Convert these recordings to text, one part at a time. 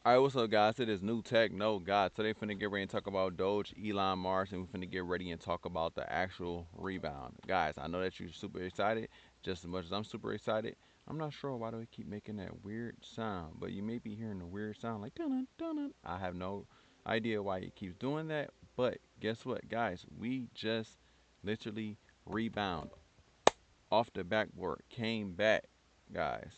Alright, what's up, guys? It is New Tech, no God. Today, finna get ready and talk about Doge, ELON Mars, and we finna get ready and talk about the actual rebound. Guys, I know that you're super excited, just as much as I'm super excited. I'm not sure why do we keep making that weird sound, but you may be hearing a weird sound like dun dun dun. I have no idea why it keeps doing that, but guess what, guys? We just literally rebound off the backboard, came back, guys.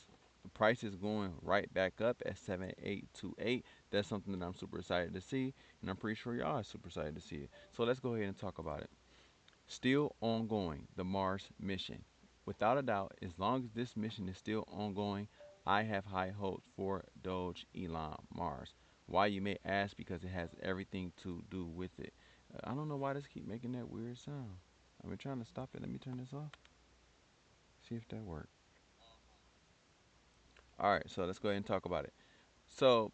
The price is going right back up at 7828. That's something that I'm super excited to see, and I'm pretty sure y'all are super excited to see it. So let's go ahead and talk about it. Still ongoing, the Mars mission. Without a doubt, as long as this mission is still ongoing, I have high hopes for Doge Elon Mars. Why, you may ask? Because it has everything to do with it. I don't know why this keep making that weird sound. I've been trying to stop it. Let me turn this off. See if that works. All right, so let's go ahead and talk about it. So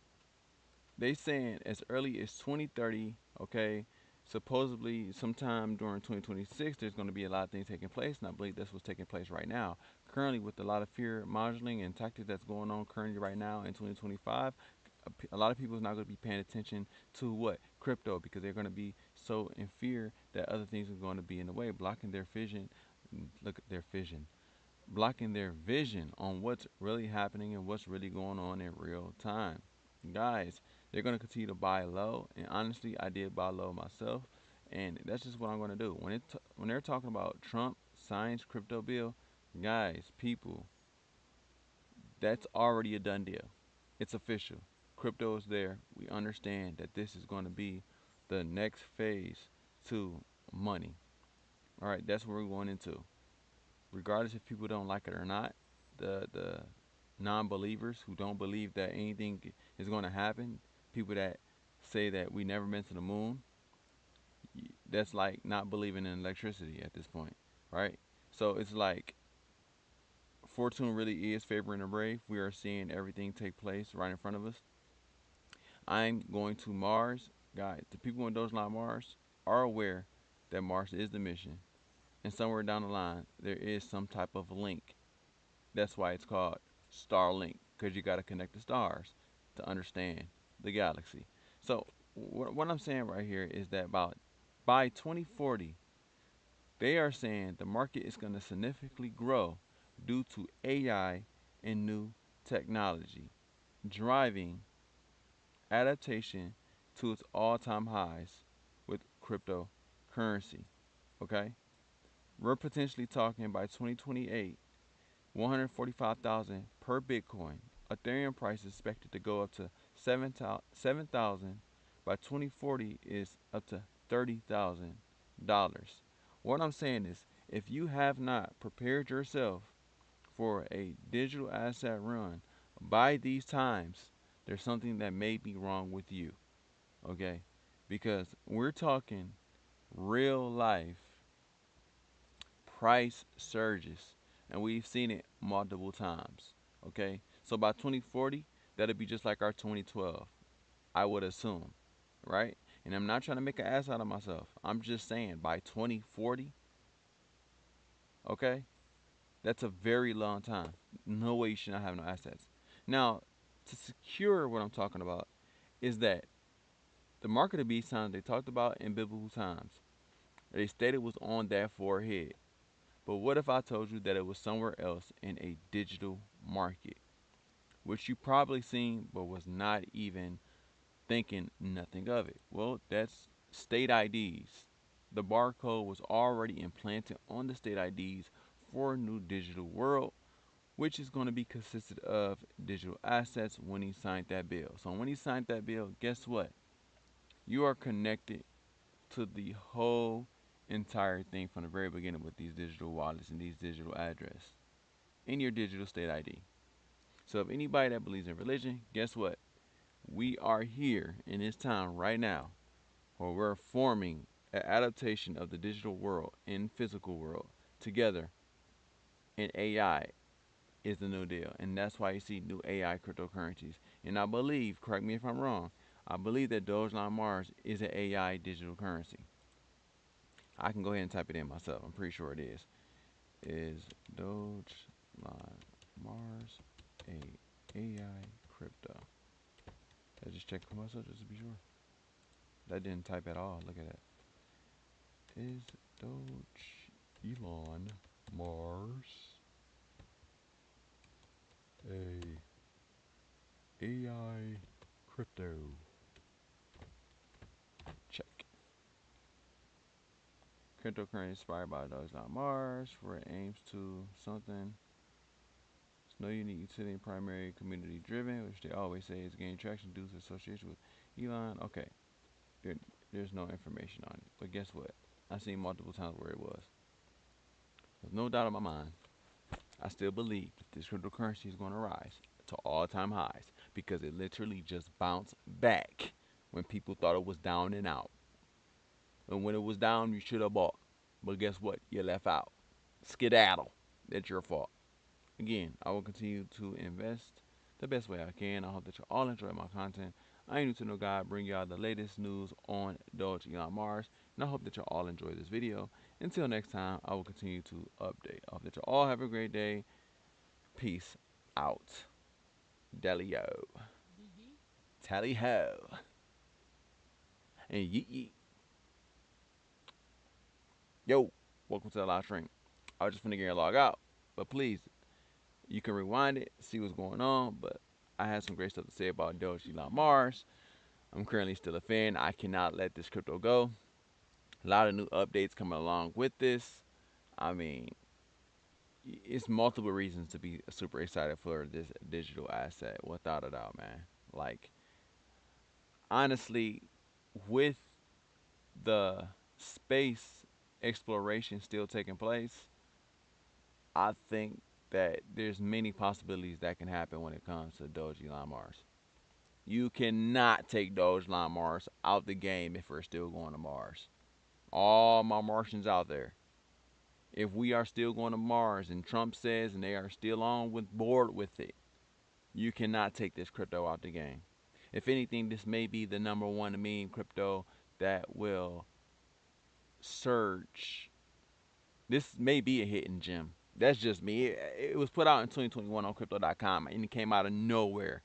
they saying as early as 2030, okay, supposedly sometime during 2026, there's going to be a lot of things taking place, and I believe that's what's taking place right now. Currently, with a lot of fear modeling and tactics that's going on currently right now in 2025, a lot of people is not going to be paying attention to what crypto, because they're going to be so in fear that other things are going to be in the way, blocking their vision. Look at their vision, blocking their vision on what's really happening and what's really going on in real time. Guys, they're going to continue to buy low, and honestly, I did buy low myself, and that's just what I'm going to do. When they're talking about Trump signs crypto bill, guys, people, that's already a done deal. It's official. Crypto is there. We understand that this is going to be the next phase to money. All right, that's what we're going into. Regardless if people don't like it or not, the non-believers who don't believe that anything is going to happen, people that say that we never been to the moon, that's like not believing in electricity at this point, right? So it's like fortune really is favoring the brave. We are seeing everything take place right in front of us. I'm going to Mars, guys. The people in Dogelon Mars are aware that Mars is the mission, and somewhere down the line there is some type of link. That's why it's called Starlink, because you got to connect the stars to understand the galaxy. So what I'm saying right here is that about by 2040, they are saying the market is going to significantly grow due to AI and new technology, driving adaptation to its all-time highs with cryptocurrency. Okay, we're potentially talking by 2028 145,000 per Bitcoin. Ethereum price is expected to go up to 7,000 by 2040 is up to $30,000. What I'm saying is, if you have not prepared yourself for a digital asset run by these times, there's something that may be wrong with you. Okay, because we're talking real life price surges, and we've seen it multiple times. Okay, so by 2040, that'll be just like our 2012, I would assume, right? And I'm not trying to make an ass out of myself. I'm just saying by 2040, okay, that's a very long time. No way you should not have no assets. Now, to secure what I'm talking about is that the market of beast times they talked about in biblical times, they stated was on that forehead. But what if I told you that it was somewhere else in a digital market, which you probably seen but was not even thinking nothing of it? Well, that's state IDs. The barcode was already implanted on the state IDs for a new digital world, which is going to be consisted of digital assets when he signed that bill. So when he signed that bill, guess what? You are connected to the whole entire thing from the very beginning with these digital wallets and these digital address in your digital state ID. So if anybody that believes in religion, guess what? We are here in this time right now where we're forming an adaptation of the digital world and physical world together, and AI is the new deal. And that's why you see new AI cryptocurrencies. And I believe, correct me if I'm wrong, I believe that Dogelon Mars is an AI digital currency. I can go ahead and type it in myself. I'm pretty sure it is. Is Dogelon Mars a AI crypto? Let's just check for myself just to be sure. That didn't type at all. Look at that. Is Dogelon Mars a AI crypto? Check. Cryptocurrency inspired by Dogelon Mars, where it aims to something. It's no unique utility, primary community driven, which they always say is gaining traction due to association with Elon. Okay, there, there's no information on it, but guess what? I've seen multiple times where it was. There's no doubt in my mind. I still believe that this cryptocurrency is going to rise to all-time highs because it literally just bounced back when people thought it was down and out. And when it was down, you should have bought. But guess what? You left out. Skedaddle. That's your fault. Again, I will continue to invest the best way I can. I hope that you all enjoy my content. I am new to No God, bring y'all the latest news on Dogelon Mars, and I hope that you all enjoy this video. Until next time, I will continue to update. I hope that you all have a great day. Peace out. Delio. Tally ho. And yeet yeet. Yo, welcome to the live stream. I was just finna get a log out, but please, you can rewind it, see what's going on. But I had some great stuff to say about Dogelon Mars. I'm currently still a fan. I cannot let this crypto go. A lot of new updates coming along with this. I mean, it's multiple reasons to be super excited for this digital asset, without a doubt, man. Like, honestly, with the space exploration still taking place, I think that there's many possibilities that can happen when it comes to Dogelon Mars. You cannot take Dogelon Mars out the game if we're still going to Mars. All my Martians out there. If we are still going to Mars and Trump says and they are still on with board with it, you cannot take this crypto out the game. If anything, this may be the number one meme crypto that will surge. This may be a hidden gem. That's just me. It was put out in 2021 on crypto.com and it came out of nowhere.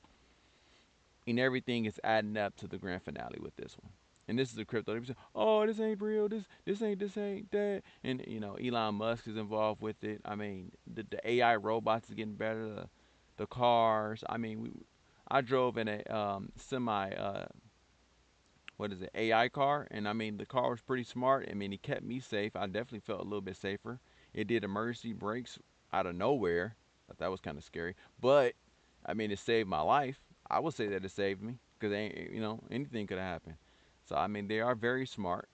And everything is adding up to the grand finale with this one. And this is a crypto. They say, "Oh, this ain't real. This ain't that." And you know, Elon Musk is involved with it. I mean, the AI robots is getting better. The cars. I mean, I drove in a semi what is it, AI car, and I mean the car was pretty smart. I mean, it kept me safe. I definitely felt a little bit safer. It did emergency brakes out of nowhere. But that was kind of scary, but I mean, it saved my life. I would say that it saved me because you know, anything could have happened. So I mean, they are very smart.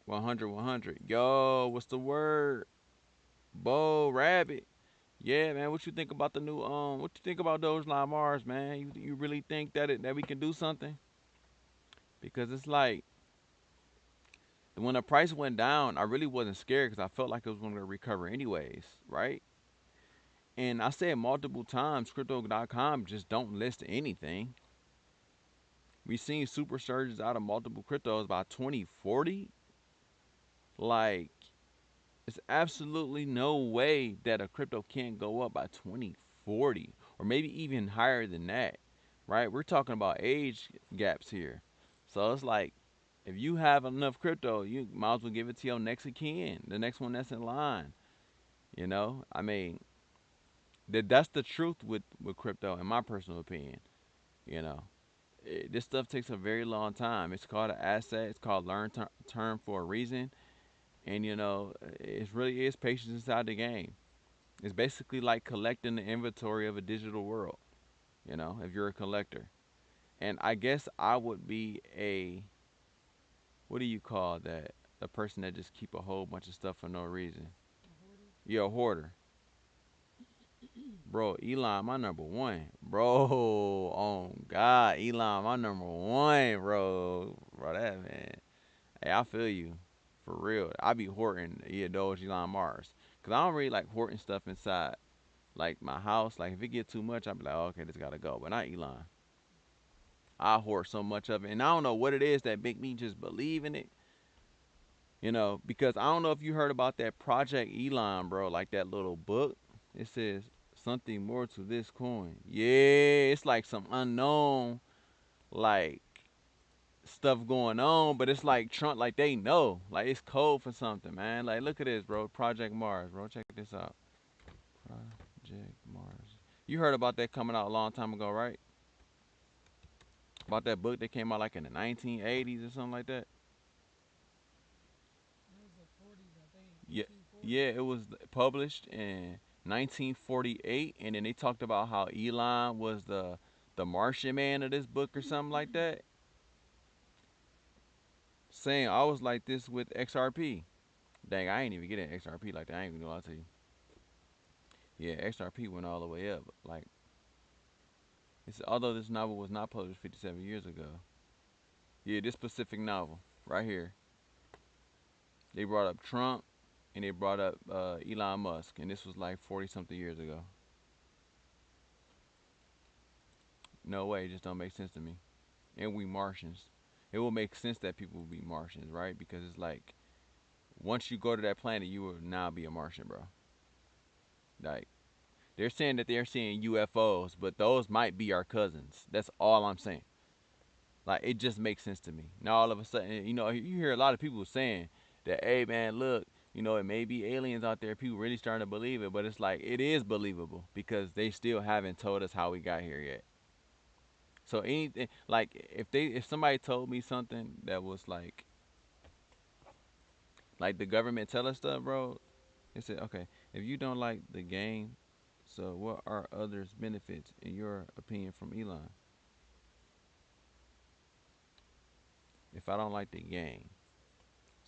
100, 100. Yo, what's the word? Bo Rabbit. Yeah, man. What you think about the new What you think about Dogelon Mars, man? You really think that we can do something? Because it's like when the price went down, I really wasn't scared because I felt like it was going to recover anyways, right? And I said multiple times, crypto.com just don't list anything. We've seen super surges out of multiple cryptos by 2040. Like, there's absolutely no way that a crypto can't go up by 2040 or maybe even higher than that, right? We're talking about age gaps here. So it's like, if you have enough crypto, you might as well give it to your next of kin, the next one that's in line. You know, I mean, that's the truth with crypto, in my personal opinion. You know, this stuff takes a very long time. It's called an asset. It's called learn term for a reason. And you know, it really is patience inside the game. It's basically like collecting the inventory of a digital world. You know, if you're a collector, and I guess I would be a, what do you call that? The person that just keep a whole bunch of stuff for no reason. You're a hoarder. Bro, Elon, my number one. Bro, oh God, Elon, my number one, bro. Bro, that man. Hey, I feel you. For real. I be hoarding, yeah, those Elon Mars. Cause I don't really like hoarding stuff inside like my house. Like if it get too much, I be like, oh, okay, this gotta go. But not Elon. I hoard so much of it. And I don't know what it is that make me just believe in it. You know, because I don't know if you heard about that Project Elon, bro, like that little book. It says something more to this coin. Yeah, it's like some unknown like stuff going on, but it's like Trump, like they know, like it's code for something, man. Like look at this, bro. Project Mars, bro. Check this out. Project Mars. You heard about that coming out a long time ago, right? About that book that came out like in the 1980s or something like that. Yeah, yeah, it was published in 1948, and then they talked about how Elon was the Martian man of this book or something like that. Saying I was like this with XRP. Dang, I ain't even getting XRP like that. I ain't gonna lie to you. Yeah, XRP went all the way up. Like, although this novel was not published 57 years ago. Yeah, this specific novel right here. They brought up Trump and they brought up Elon Musk, and this was like 40 something years ago. No way, it just don't make sense to me. And we Martians. It will make sense that people will be Martians, right? Because it's like once you go to that planet, you will now be a Martian, bro. Like they're saying that they're seeing UFOs, but those might be our cousins. That's all I'm saying. Like it just makes sense to me. Now all of a sudden, you hear a lot of people saying that, hey man, look, it may be aliens out there. People really starting to believe it, but it's like it is believable because they still haven't told us how we got here yet. So anything like if somebody told me something that was like the government tell us stuff, bro, they said, okay, if you don't like the game, so what are others benefits in your opinion from Elon? If I don't like the game,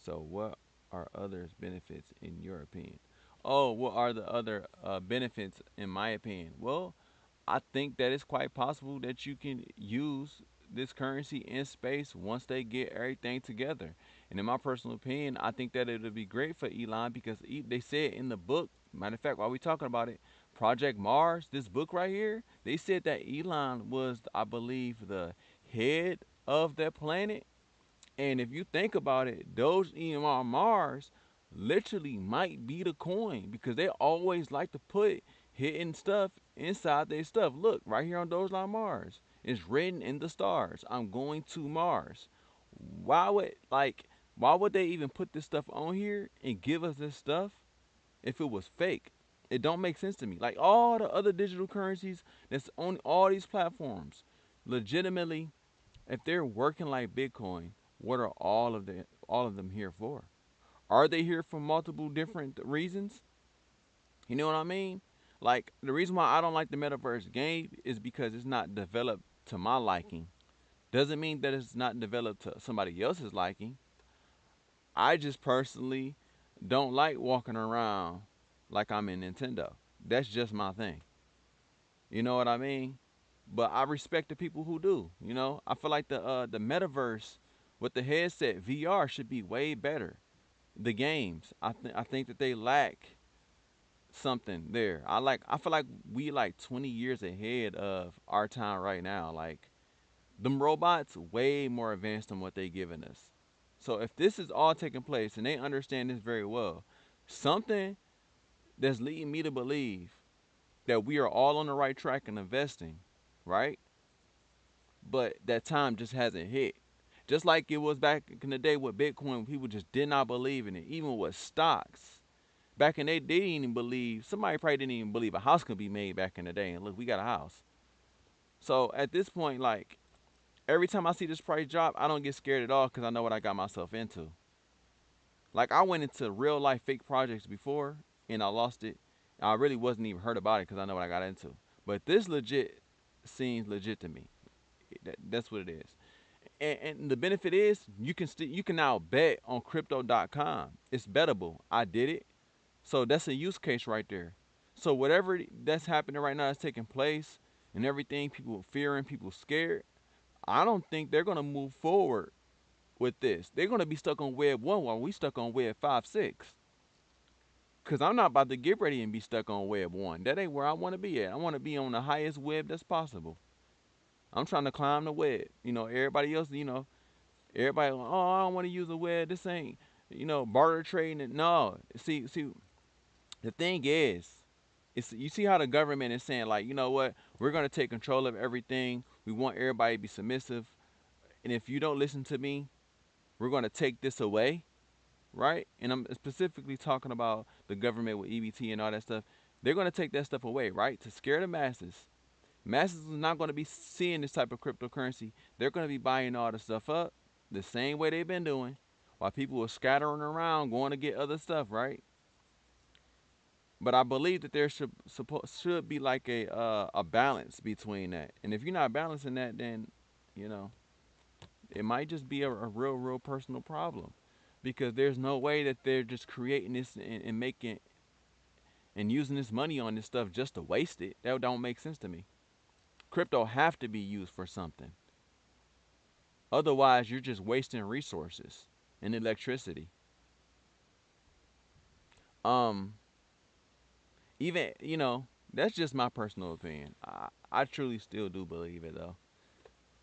so what are others benefits in your opinion? Oh, what are the other benefits in my opinion? Well, I think that it's quite possible that you can use this currency in space once they get everything together. And in my personal opinion, I think that it would be great for Elon because they said in the book, matter of fact, while we talking about it, Project Mars, this book right here, they said that Elon was, I believe, the head of that planet. And if you think about it, those EMR Mars literally might be the coin because they always like to put hidden stuff inside their stuff. Look, right here on Dogelon Mars. It's written in the stars. I'm going to Mars. Why would why would they even put this stuff on here and give us this stuff if it was fake? It don't make sense to me. Like all the other digital currencies that's on all these platforms, legitimately if they're working like Bitcoin, what are all of them here for? Are they here for multiple different reasons? You know what I mean? Like the reason why I don't like the metaverse game is because it's not developed to my liking. Doesn't mean that it's not developed to somebody else's liking. I just personally don't like walking around like I'm in Nintendo. That's just my thing. You know what I mean? But I respect the people who do. I feel like the metaverse with the headset VR should be way better. The games, I think that they lack something there. I feel like we like 20 years ahead of our time right now. Like them robots way more advanced than what they giving us. So if this is all taking place and they understand this very well, something that's leading me to believe that we are all on the right track in investing, right? But that time just hasn't hit. Just like it was back in the day with Bitcoin, people just did not believe in it. Even with stocks, back in the day, they didn't even believe. Somebody probably didn't even believe a house could be made back in the day. And look, we got a house. So at this point, like every time I see this price drop, I don't get scared at all because I know what I got myself into. Like I went into real life fake projects before and I lost it. I really wasn't even heard about it because I know what I got into. But this legit seems legit to me. That's what it is. And the benefit is you can now bet on crypto.com. It's bettable. I did it. So that's a use case right there. So whatever that's happening right now is taking place and everything, people fearing, people scared. I don't think they're gonna move forward with this. They're gonna be stuck on web one while we stuck on web 5, 6. Cause I'm not about to get ready and be stuck on web one. That ain't where I wanna be at. I wanna be on the highest web that's possible. I'm trying to climb the web. Everybody else, everybody, oh, I don't want to use a web. This ain't, barter trading. No, see, the thing is, you see how the government is saying like, you know what, we're gonna take control of everything. We want everybody to be submissive. And if you don't listen to me, we're going to take this away, right? And I'm specifically talking about the government with EBT and all that stuff. They're going to take that stuff away, right? To scare the masses. Masses is not going to be seeing this type of cryptocurrency. They're going to be buying all the stuff up the same way they've been doing, while people are scattering around going to get other stuff, right? But I believe that there should be like a balance between that. And if you're not balancing that, then you know it might just be a real personal problem, because there's no way that they're just creating this and making and using this money on this stuff just to waste it. That don't make sense to me. Crypto have to be used for something. Otherwise, you're just wasting resources and electricity. Um, Even that's just my personal opinion. I truly still do believe it though.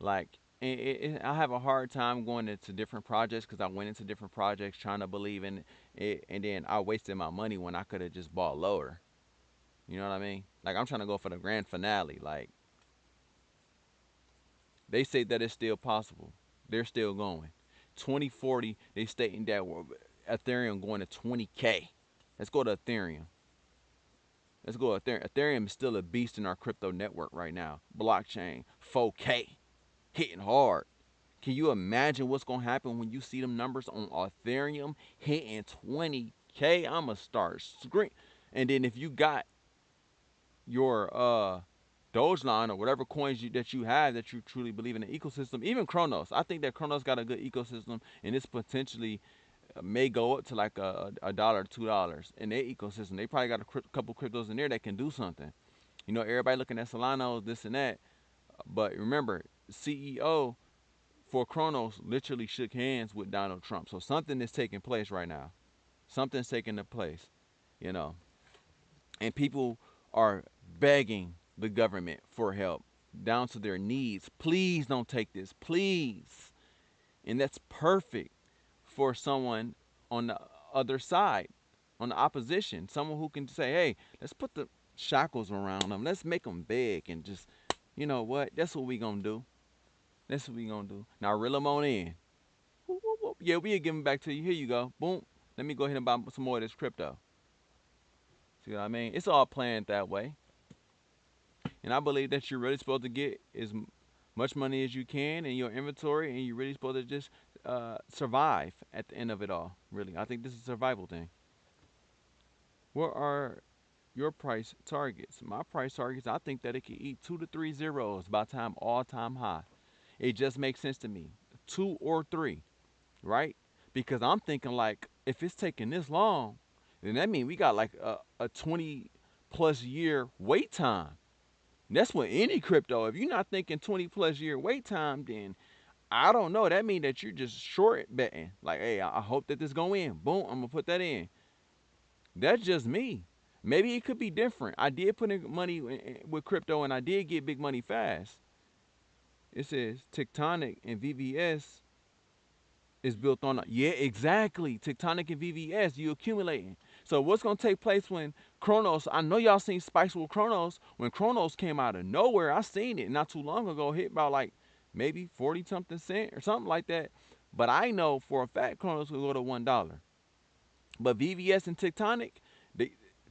Like, I have a hard time going into different projects because I went into different projects trying to believe in it, and then I wasted my money when I could have just bought lower. You know what I mean? Like, I'm trying to go for the grand finale. Like, they say that it's still possible. They're still going. 2040, they stating that Ethereum going to 20K. Let's go to Ethereum. Let's go Ethereum. Ethereum is still a beast in our crypto network right now. Blockchain, 4K, hitting hard. Can you imagine what's going to happen when you see them numbers on Ethereum hitting 20K? I'm going to start screaming. And then if you got your Dogelon or whatever coins that you have that you truly believe in the ecosystem, even Kronos. I think that Kronos got a good ecosystem, and it's potentially may go up to like a dollar, $2 in their ecosystem. They probably got a couple cryptos in there that can do something. Everybody looking at Solana, this and that. But remember, CEO for Kronos literally shook hands with Donald Trump. So something is taking place right now. Something's taking place, you know. And people are begging the government for help down to their knees. Please don't take this, please. And that's perfect for someone on the other side, on the opposition, someone who can say, hey, let's put the shackles around them. Let's make them beg and just, you know what? That's what we gonna do. That's what we gonna do. Now reel them on in. Whoop, whoop, whoop. Yeah, we'll give them back to you. Here you go. Boom. Let me go ahead and buy some more of this crypto. See what I mean? It's all planned that way. And I believe that you're really supposed to get as much money as you can in your inventory, and you're really supposed to just survive at the end of it all. Really, I think this is a survival thing. What are your price targets? My price targets, I think that it can eat 2 to 3 zeros by time all-time high. It just makes sense to me. 2 or 3, right? Because I'm thinking, like, if it's taking this long, then that means we got like a 20 plus year wait time. And that's with any crypto. If you're not thinking 20 plus year wait time, then I don't know. That means that you're just short betting. Like, hey, I hope that this go in. Boom, I'm gonna put that in. That's just me. Maybe it could be different. I did put in money with crypto, and I did get big money fast. It says Tectonic and VVS is built on. Yeah, exactly. Tectonic and VVS, you accumulating. So what's gonna take place when Kronos? I know y'all seen spikes with Kronos. When Kronos came out of nowhere, I seen it not too long ago. Hit about like maybe 40 something cent or something like that. But I know for a fact Kronos will go to $1. But VVS and Tectonic,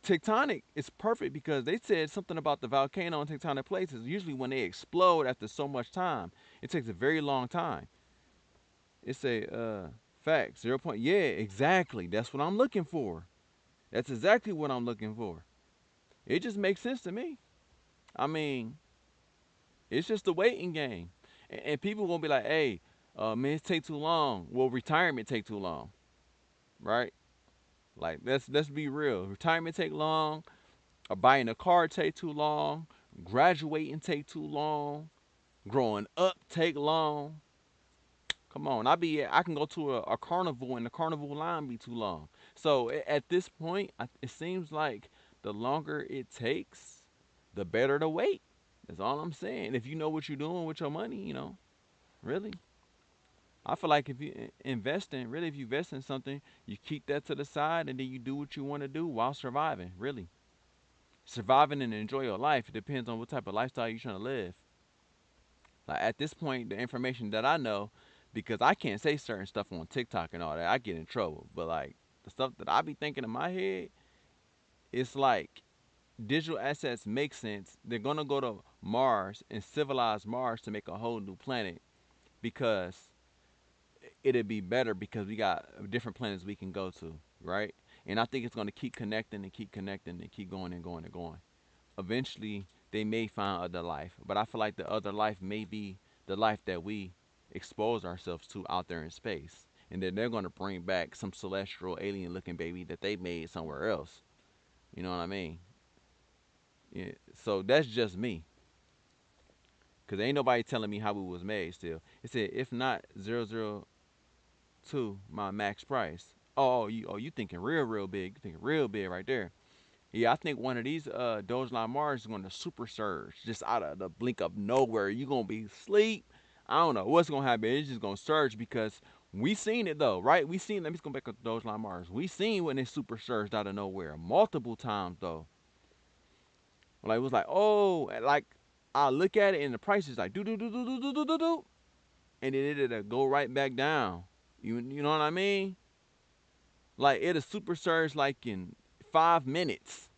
Tectonic is perfect because they said something about the volcano and tectonic plates is usually when they explode after so much time. It takes a very long time. It's a fact 0. Yeah, exactly. That's what I'm looking for. That's exactly what I'm looking for. It just makes sense to me. I mean, it's just a waiting game, and people gonna be like, "Hey, man, it take too long." Well, retirement take too long, right? Like, let's be real. Retirement take long. Buying a car take too long. Graduating take too long. Growing up take long. Come on, I can go to a carnival and the carnival line be too long. So at this point, it seems like the longer it takes, the better the wait. That's all I'm saying. If you know what you're doing with your money, really. I feel like if you invest in, really, if you invest in something, you keep that to the side and then you do what you want to do while surviving, really. Surviving and enjoy your life. It depends on what type of lifestyle you're trying to live. Like at this point, the information that I know, because I can't say certain stuff on TikTok and all that, I get in trouble. But like the stuff that I be thinking in my head, it's like digital assets make sense. They're gonna go to Mars and civilize Mars to make a whole new planet because it'd be better because we got different planets we can go to, right? And I think it's gonna keep connecting and keep connecting and keep going and going and going. Eventually, they may find other life, but I feel like the other life may be the life that we expose ourselves to out there in space, and then they're gonna bring back some celestial alien-looking baby that they made somewhere else. You know what I mean? Yeah. So that's just me, cause ain't nobody telling me how we was made. Still, it said if not 002, my max price. Oh, you thinking real big? You thinking real big right there? Yeah, I think one of these Dogelon Mars is gonna super surge just out of the blink of nowhere. You gonna be asleep. I don't know what's gonna happen. It's just gonna surge because we seen it though, right? We seen. Let me just go back to Dogelon Mars. We seen when it super surged out of nowhere multiple times though. Like it was like, oh, like I look at it and the price is like do, and then it'll go right back down. You know what I mean? Like it'll super surge like in 5 minutes.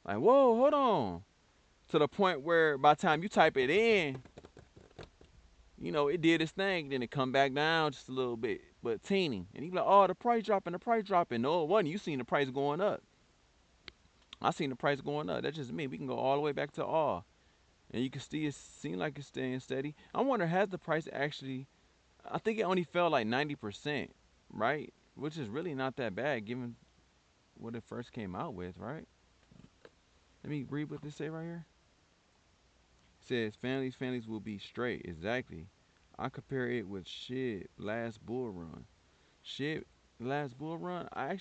Like whoa, hold on. To the point where by the time you type it in, it did its thing. Then it come back down just a little bit, but teeny. And you be like, oh, the price dropping, the price dropping. No, it wasn't. You seen the price going up. I seen the price going up. That's just me. We can go all the way back to all. And you can see it seem like it's staying steady. I wonder, has the price actually, I think it only fell like 90%, right? Which is really not that bad given what it first came out with, right? Let me read what they say right here. Says families will be straight. Exactly. I compare it with shit last bull run. Shit last bull run. I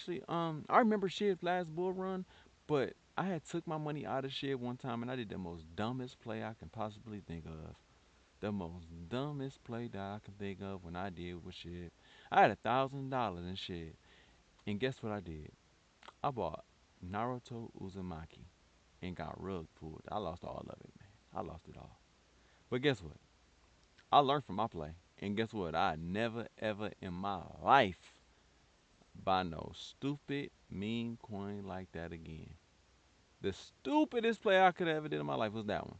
remember shit last bull run, but I had took my money out of shit one time and I did the most dumbest play I can possibly think of. The most dumbest play that I can think of when I did with shit. I had $1,000 in shit. And guess what I did? I bought Naruto Uzumaki and got rug pulled. I lost all of it, man. I lost it all. But guess what? I learned from my play. And guess what? I never ever in my life buy no stupid meme coin like that again. The stupidest play I could have ever did in my life was that one.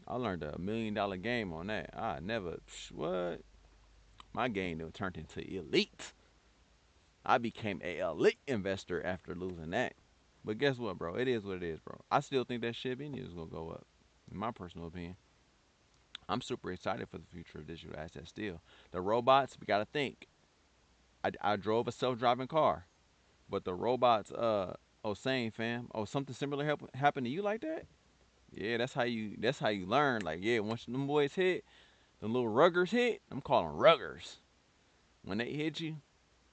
I learned $1 million game on that. I never what? My game turned into elite. I became a elite investor after losing that. But guess what, bro? It is what it is, bro. I still think that shit is gonna go up. In my personal opinion. I'm super excited for the future of digital assets still. The robots, we gotta think. I drove a self-driving car, but the robots, same fam. Oh, something similar happened to you like that? Yeah, that's how you learn. Like, yeah, once them boys hit, the little ruggers hit. I'm calling ruggers. When they hit you,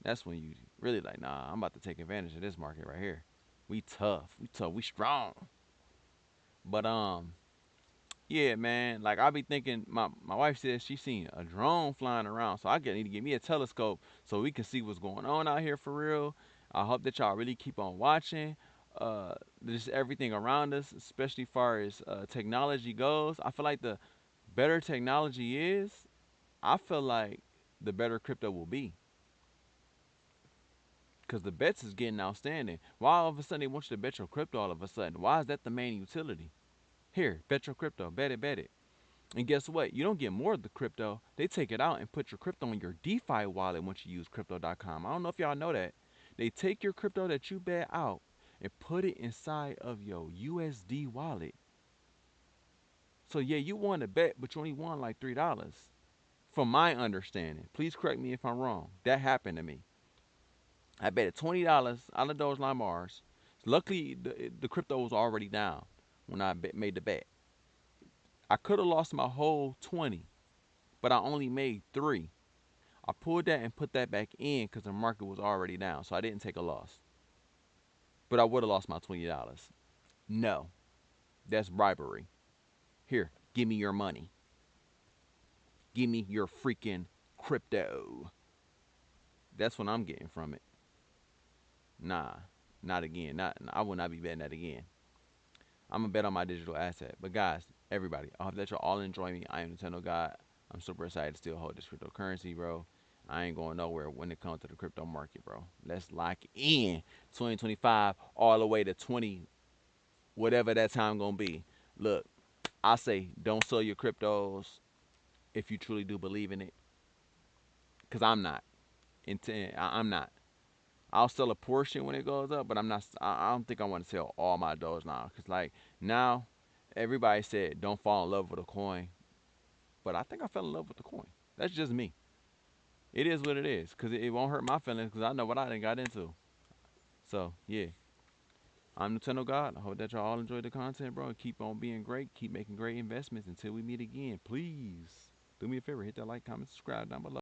that's when you really like, nah, I'm about to take advantage of this market right here. We tough. We tough. We strong. But yeah, man. Like I be thinking, my wife says she seen a drone flying around, so need to get me a telescope so we can see what's going on out here for real. I hope that y'all really keep on watching. Just everything around us, especially far as technology goes. I feel like the better technology is, I feel like the better crypto will be. Cause the bets is getting outstanding. Why all of a sudden they want you to bet your crypto all of a sudden? Why is that the main utility? Here, bet your crypto, bet it, bet it. And guess what? You don't get more of the crypto. They take it out and put your crypto in your DeFi wallet once you use crypto.com. I don't know if y'all know that. They take your crypto that you bet out and put it inside of your USD wallet. So yeah, you won a bet, but you only won like $3. From my understanding. Please correct me if I'm wrong. That happened to me. I betted $20 out of Dogelon Mars. Luckily, the crypto was already down when I made the bet. I could have lost my whole 20, but I only made 3. I pulled that and put that back in because the market was already down, so I didn't take a loss. But I would have lost my $20. No, that's bribery. Here, give me your money. Give me your freaking crypto. That's what I'm getting from it. Nah, not again. I will not be betting that again. I'm gonna bet on my digital asset. But guys, everybody. I hope that y'all all enjoy me. I am Nintendo God. I'm super excited to still hold this cryptocurrency, bro. I ain't going nowhere when it comes to the crypto market, bro. Let's lock in 2025 all the way to 20, whatever that time gonna be. Look, I say don't sell your cryptos if you truly do believe in it, cause I'm not. I'm not. I'll sell a portion when it goes up, but I'm not. I don't think I want to sell all my dollars now, cause like now, everybody said don't fall in love with a coin, but I think I fell in love with the coin. That's just me. It is what it is, cause it won't hurt my feelings, cause I know what I done got into. So yeah, I'm Nintendo God. I hope that y'all all enjoyed the content, bro. And keep on being great. Keep making great investments until we meet again. Please do me a favor, hit that like, comment, subscribe down below.